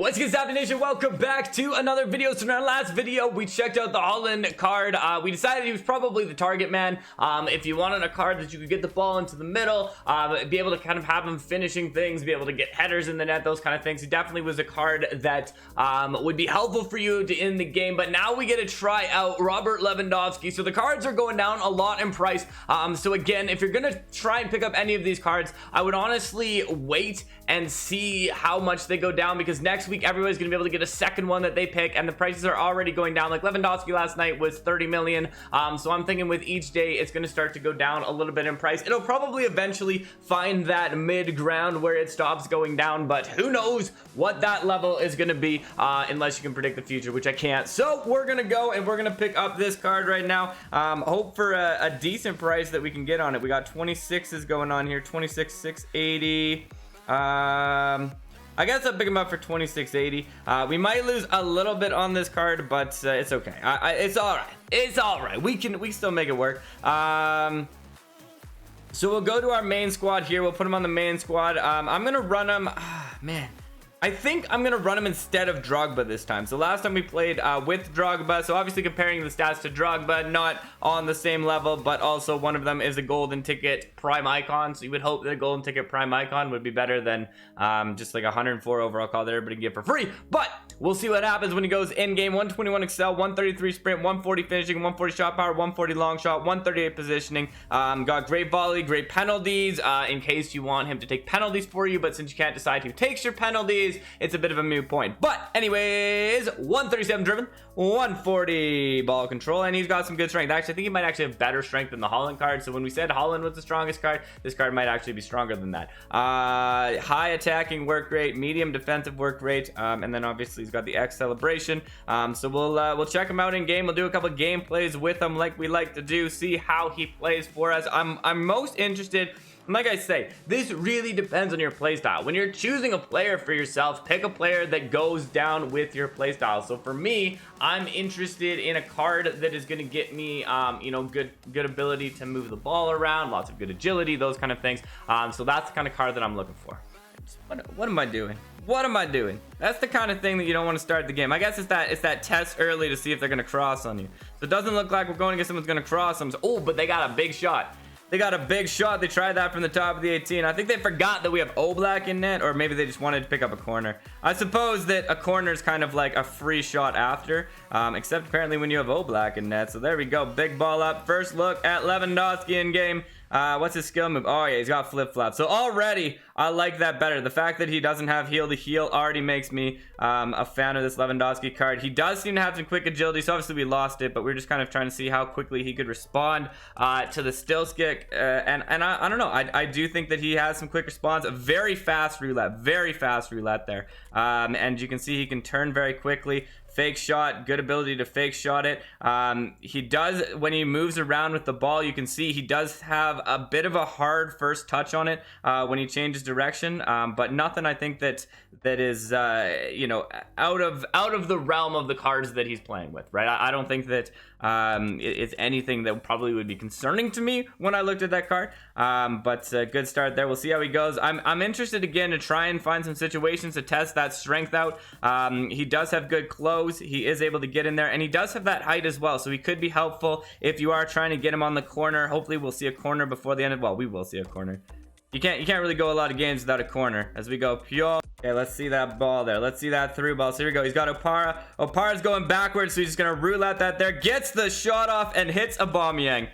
What's good, Stopde Nation? Welcome back to another video. So in our last video, we checked out the Haaland card. We decided he was probably the target man. If you wanted a card that you could get the ball into the middle, be able to kind of have him finishing things, be able to get headers in the net, those kind of things, he definitely was a card that would be helpful for you to end the game. But now we get to try out Robert Lewandowski. So the cards are going down a lot in price. So again, if you're gonna try and pick up any of these cards, I would honestly wait and see how much they go down, because next week everybody's gonna be able to get a second one that they pick, and the prices are already going down. Like Lewandowski last night was 30 million. So I'm thinking with each day it's gonna start to go down a little bit in price. It'll probably eventually find that mid ground where it stops going down, but who knows what that level is gonna be, unless you can predict the future, which I can't. So we're gonna go and we're gonna pick up this card right now. Hope for a decent price that we can get on it. We got 26s going on here, 26,680. I guess I'll pick him up for 2680. We might lose a little bit on this card, but it's okay. It's all right. It's all right. We can still make it work. So we'll go to our main squad here. We'll put him on the main squad. I'm gonna run him. Man, I think I'm gonna run him instead of Drogba this time. So last time we played with Drogba, so obviously comparing the stats to Drogba, not on the same level, but also one of them is a golden ticket prime icon. So you would hope that a golden ticket prime icon would be better than just like 104 overall call that everybody can get for free. But we'll see what happens when he goes in game. 121 excel, 133 sprint, 140 finishing, 140 shot power, 140 long shot, 138 positioning. Got great volley, great penalties, in case you want him to take penalties for you, but since you can't decide who takes your penalties, it's a bit of a moot point. But anyways, 137 driven, 140 ball control, and he's got some good strength. Actually, I think he might actually have better strength than the Haaland card. So when we said Haaland was the strongest card, this card might actually be stronger than that. High attacking work rate, medium defensive work rate, and then obviously he's got the X celebration. So we'll check him out in game. We'll do a couple gameplays with him like we like to do, see how he plays for us. I'm most interested. And like I say, this really depends on your playstyle. When you're choosing a player for yourself, pick a player that goes down with your playstyle. So for me, I'm interested in a card that is going to get me, you know, good ability to move the ball around, lots of good agility, those kind of things. So that's the kind of card that I'm looking for. What am I doing? What am I doing? That's the kind of thing that you don't want to start the game. I guess it's that test early to see if they're going to cross on you. So it doesn't look like we're going against someone's going to cross them. Oh, but they got a big shot. They got a big shot. They tried that from the top of the 18. I think they forgot that we have Oblak in net, or maybe they just wanted to pick up a corner. I suppose that a corner is kind of like a free shot after, except apparently when you have Oblak in net. So there we go. Big ball up. First look at Lewandowski in game. What's his skill move? Oh yeah, he's got flip flop. So already I like that better. The fact that he doesn't have heel to heel already makes me a fan of this Lewandowski card. He does seem to have some quick agility, so obviously we lost it, but we're just kind of trying to see how quickly he could respond to the still stick. And I don't know. I do think that he has some quick response. A very fast roulette there. And you can see he can turn very quickly. Fake shot, good ability to fake shot it. He does, when he moves around with the ball, you can see he does have a bit of a hard first touch on it when he changes direction, but nothing I think that is you know, out of the realm of the cards that he's playing with, right? I don't think that it's anything that probably would be concerning to me when I looked at that card, but good start there. We'll see how he goes. I'm interested again to try and find some situations to test that strength out. He does have good close. He is able to get in there, and he does have that height as well, so he could be helpful if you are trying to get him on the corner. Hopefully we'll see a corner before the end of, well, we will see a corner. You can't really go a lot of games without a corner. As we go pure. Okay, let's see that ball there. Let's see that through ball. So here we go. He's got Opara. Opara's going backwards, so he's just gonna roulette that there. Gets the shot off and hits Aubameyang.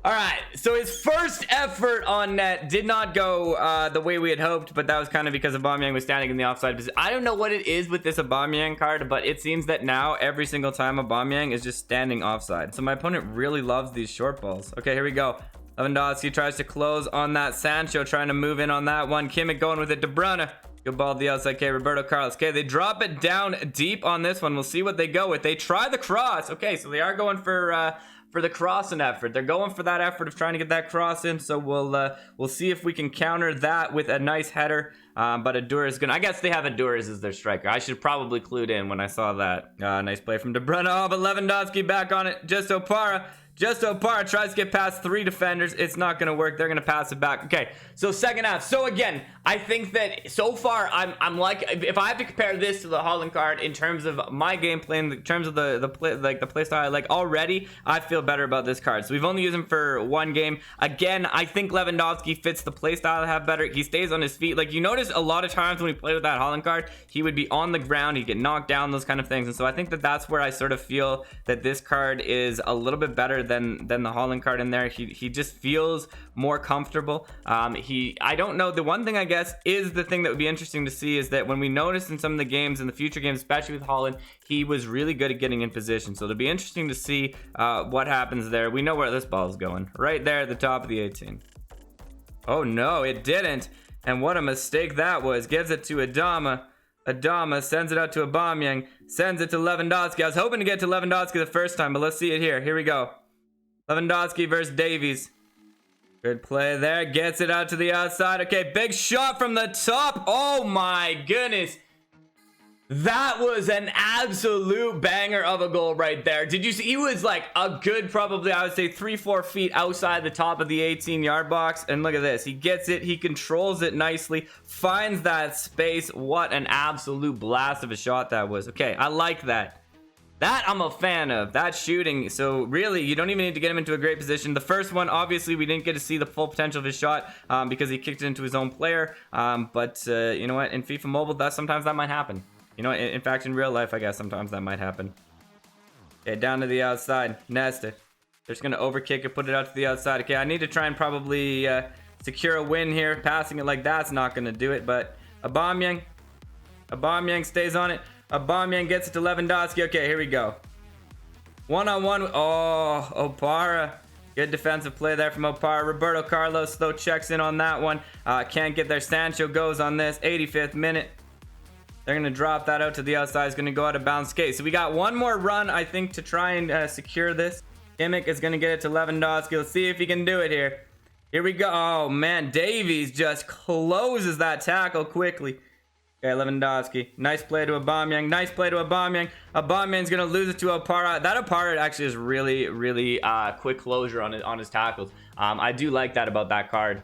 All right, so his first effort on net did not go the way we had hoped, but that was kind of because Aubameyang was standing in the offside position. I don't know what it is with this Aubameyang card, but it seems that now every single time Aubameyang is just standing offside. So my opponent really loves these short balls. Okay, here we go. Lewandowski tries to close on that. Sancho trying to move in on that one. Kimmich going with it. De Bruyne. Good ball to the outside. Okay, Roberto Carlos. Okay, they drop it down deep on this one. We'll see what they go with. They try the cross. Okay, so they are going for the crossing effort. They're going for that effort of trying to get that cross in. So we'll see if we can counter that with a nice header. But Adura is gonna. I guess they have Adura as their striker. I should probably clued in when I saw that. Nice play from De Bruyne. Oh, but Lewandowski back on it. Just Opara. Just Opara tries to get past 3 defenders. It's not going to work. They're going to pass it back. Okay, so second half. So again, I think that so far I'm like, if I have to compare this to the Haaland card in terms of my gameplay, in terms of the play style I like already, I feel better about this card. So we've only used him for 1 game. Again, I think Lewandowski fits the play style I have better. He stays on his feet. Like, you notice a lot of times when we play with that Haaland card, he would be on the ground, he'd get knocked down, those kind of things. And so I think that that's where I sort of feel that this card is a little bit better than the Haaland card in there. He just feels more comfortable. I don't know, the one thing I guess is the thing that would be interesting to see is that when we noticed in some of the games, in the future games, especially with Haaland, he was really good at getting in position. So it'll be interesting to see what happens there. We know where this ball is going, right there at the top of the 18. Oh no, it didn't. And what a mistake that was. Gives it to Adama. Adama sends it out to Aubameyang. Sends it to Lewandowski. I was hoping to get to Lewandowski the first time, but let's see it here. Here we go. Lewandowski versus Davies. Good play there. Gets it out to the outside. Okay, big shot from the top. Oh my goodness. That was an absolute banger of a goal right there. Did you see? He was like a good, probably, I would say 3-4 feet outside the top of the 18-yard box. And look at this. He gets it. He controls it nicely. Finds that space. What an absolute blast of a shot that was. Okay, I like that. That I'm a fan of, that shooting. So really, you don't even need to get him into a great position. The first one, obviously, we didn't get to see the full potential of his shot because he kicked it into his own player. But you know what? In FIFA Mobile, sometimes that might happen. You know, in fact, in real life, I guess sometimes that might happen. Okay, down to the outside. Nesta. They're just going to overkick it, put it out to the outside. Okay, I need to try and probably secure a win here. Passing it like that's not going to do it. But Aubameyang stays on it. Aubameyang gets it to Lewandowski. Okay, here we go. One-on-one. Oh, Opara. Good defensive play there from Opara. Roberto Carlos, though, checks in on that one. Can't get there. Sancho goes on this. 85th minute. They're going to drop that out to the outside. It's going to go out of bounds. Okay, so we got one more run, I think, to try and secure this. Kimmich is going to get it to Lewandowski. Let's see if he can do it here. Here we go. Oh, man. Davies just closes that tackle quickly. Okay, Lewandowski. Nice play to Aubameyang. Nice play to Aubameyang. Aubameyang's going to lose it to Opara. That Opara actually is really, really quick closure on his tackles. I do like that about that card.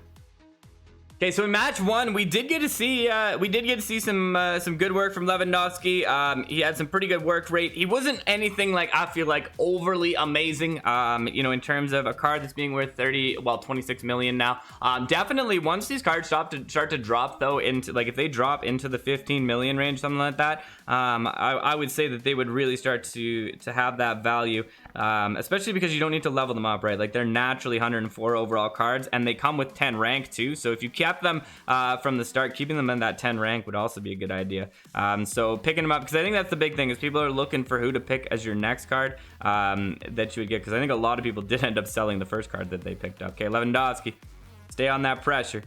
Okay, so in match 1, we did get to see some good work from Lewandowski. He had some pretty good work rate. He wasn't anything like, I feel like, overly amazing. You know, in terms of a card that's being worth 26 million now. Definitely once these cards start to drop though into, like, if they drop into the 15 million range, something like that, I would say that they would really start to have that value. Especially because you don't need to level them up, right? Like, they're naturally 104 overall cards, and they come with 10 rank too. So if you kept them from the start, keeping them in that 10 rank would also be a good idea. So picking them up, because I think that's the big thing, is people are looking for who to pick as your next card that you would get, because I think a lot of people did end up selling the first card that they picked up. Okay, Lewandowski, stay on that pressure.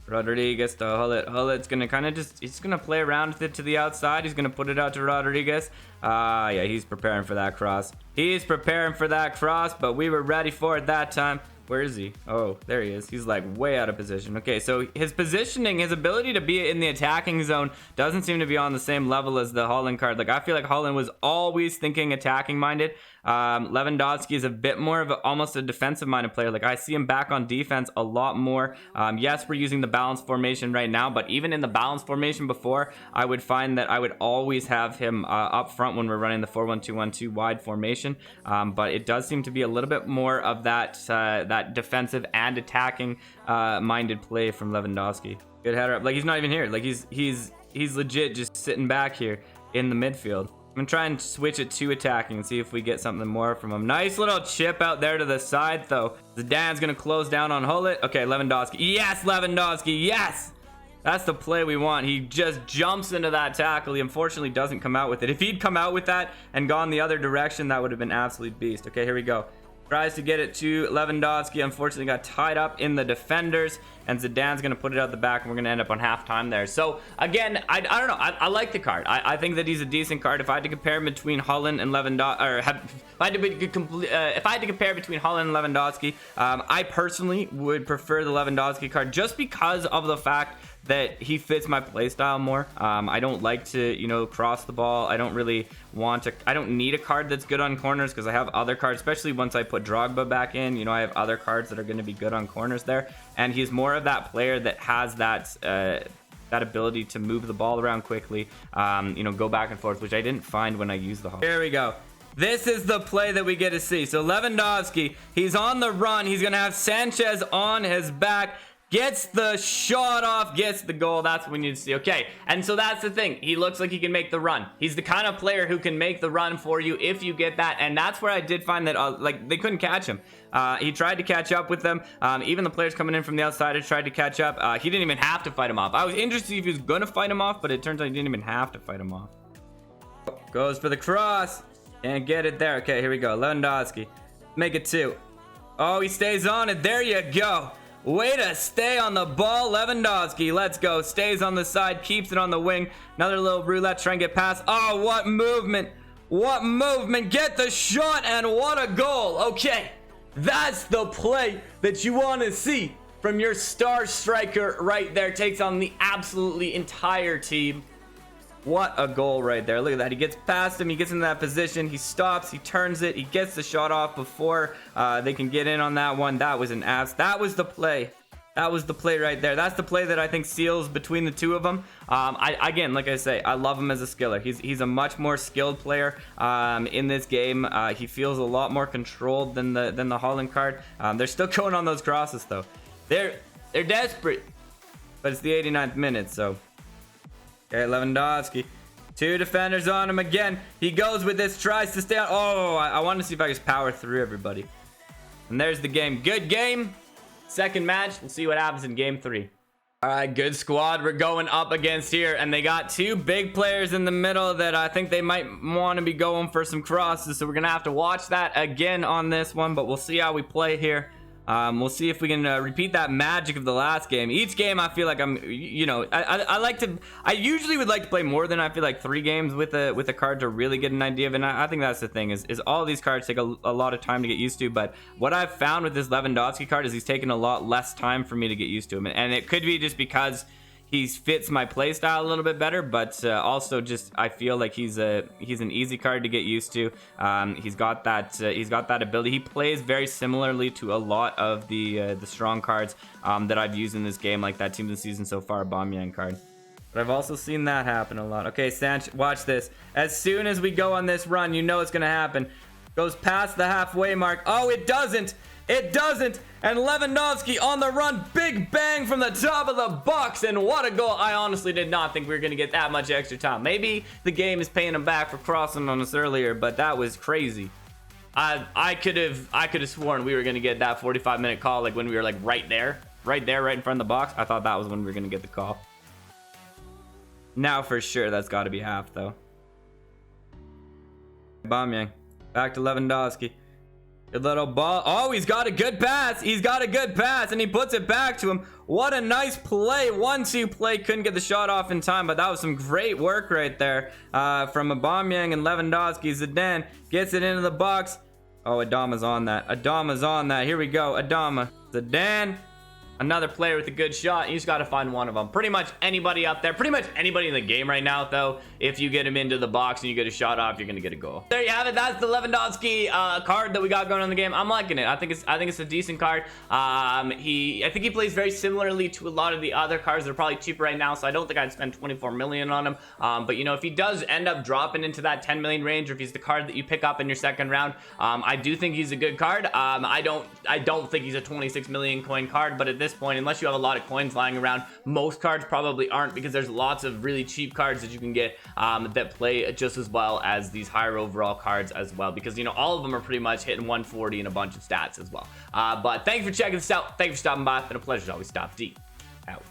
Rodriguez to Hullet. Hullet's gonna kind of he's gonna play around with it to the outside. He's gonna put it out to Rodriguez. Yeah, he's preparing for that cross. He's preparing for that cross, but we were ready for it that time. Where is he? Oh, there he is. He's like way out of position. Okay, so his positioning, his ability to be in the attacking zone doesn't seem to be on the same level as the Haaland card. Like, I feel like Haaland was always thinking attacking minded. Lewandowski is a bit more of almost a defensive minded player. Like, I see him back on defense a lot more. Yes, we're using the balanced formation right now, but even in the balanced formation before, I would find that I would always have him up front when we're running the 4-1-2-1-2 wide formation. But it does seem to be a little bit more of that that defensive and attacking minded play from Lewandowski. Good header up. Like, he's not even here. Like, he's legit just sitting back here in the midfield. I'm gonna try and switch it to attacking and see if we get something more from him. Nice little chip out there to the side, though. Zidane's gonna close down on Hullet. Okay, Lewandowski. Yes, Lewandowski. Yes! That's the play we want. He just jumps into that tackle. He unfortunately doesn't come out with it. If he'd come out with that and gone the other direction, that would have been absolute beast. Okay, here we go. Tries to get it to Lewandowski. Unfortunately got tied up in the defenders, and Zidane's going to put it out the back, and we're going to end up on halftime there. So again, I don't know. I like the card. I think that he's a decent card. If I had to compare him between Haaland and Lewandowski, or if I had to compare between Haaland and Lewandowski, I personally would prefer the Lewandowski card, just because of the fact that he fits my playstyle more. I don't like to, you know, cross the ball. I don't really want to. I don't need a card that's good on corners because I have other cards, especially once I put Drogba back in. You know, I have other cards that are going to be good on corners there, and he's more of that player that has that ability to move the ball around quickly. You know, go back and forth, which I didn't find when I used the Hall. Here we go. This is the play that we get to see. So Lewandowski, he's on the run. He's going to have Sanchez on his back. Gets the shot off, gets the goal. That's what we need to see. Okay, and so that's the thing. He looks like he can make the run. He's the kind of player who can make the run for you if you get that. And that's where I did find that, like, they couldn't catch him. He tried to catch up with them. Even the players coming in from the outside had tried to catch up. He didn't even have to fight him off. I was interested if he was going to fight him off, but it turns out he didn't even have to fight him off. Goes for the cross. And get it there. Okay, here we go. Lewandowski. Make it 2. Oh, he stays on it. There you go. Way to stay on the ball, Lewandowski. Let's go. Stays on the side. Keeps it on the wing. Another little roulette. Try and get past. Oh, what movement. What movement. Get the shot. And what a goal. Okay. That's the play that you want to see from your star striker right there. Takes on the absolutely entire team. What a goal right there. Look at that. He gets past him. He gets into that position. He stops. He turns it. He gets the shot off before they can get in on that one. That was an ass. That was the play. That was the play right there. That's the play that I think seals between the two of them. Again, like I say, I love him as a skiller. He's a much more skilled player in this game. He feels a lot more controlled than the Haaland card. They're still going on those crosses though. They're desperate, but it's the 89th minute, so. Okay, Lewandowski. 2 defenders on him again. He goes with this, tries to stay on. Oh, I want to see if I just power through everybody. And there's the game. Good game. Second match. We'll see what happens in game 3. All right, good squad we're going up against here. And they got 2 big players in the middle that I think they might want to be going for some crosses. So we're going to have to watch that again on this one. But we'll see how we play here. We'll see if we can repeat that magic of the last game. Each game I feel like I'm, you know, I usually would like to play more than I feel like 3 games with a card to really get an idea of. And I think that's the thing is all these cards take a lot of time to get used to. But what I've found with this Lewandowski card is he's taken a lot less time for me to get used to him. And it could be just because he fits my playstyle a little bit better, but also just I feel like he's an easy card to get used to. He's got that ability. He plays very similarly to a lot of the strong cards that I've used in this game, like that team of the season so far, Aubameyang card. But I've also seen that happen a lot. Okay, Sanch, watch this. As soon as we go on this run, you know it's gonna happen. Goes past the halfway mark. Oh, it doesn't. It doesn't. And Lewandowski on the run. Big bang from the top of the box. And what a goal. I honestly did not think we were going to get that much extra time. Maybe the game is paying him back for crossing on us earlier, but that was crazy. I could have sworn we were going to get that 45-minute call, like when we were like right there, right in front of the box. I thought that was when we were going to get the call. Now for sure that's got to be half though. Aubameyang. Back to Lewandowski. Good little ball. Oh, he's got a good pass. He's got a good pass, and he puts it back to him. What a nice play. 1-2 play. Couldn't get the shot off in time, but that was some great work right there from Aubameyang and Lewandowski. Zidane gets it into the box. Oh, Adama's on that. Adama's on that. Here we go. Adama. Zidane. Another player with a good shot. You just got to find one of them. Pretty much anybody up there. Pretty much anybody in the game right now, though. If you get him into the box and you get a shot off, you're going to get a goal. There you have it. That's the Lewandowski card that we got going on in the game. I'm liking it. I think it's a decent card. I think he plays very similarly to a lot of the other cards that are probably cheaper right now. So I don't think I'd spend 24 million on him. But you know, if he does end up dropping into that 10 million range, or if he's the card that you pick up in your second round, I do think he's a good card. I don't think he's a 26 million coin card, but at this point, unless you have a lot of coins lying around, most cards probably aren't, because there's lots of really cheap cards that you can get that play just as well as these higher overall cards as well, because you know all of them are pretty much hitting 140 and a bunk of stats as well. But thank you for checking this out. Thank you for stopping by. It's been a pleasure as always. Stopde out.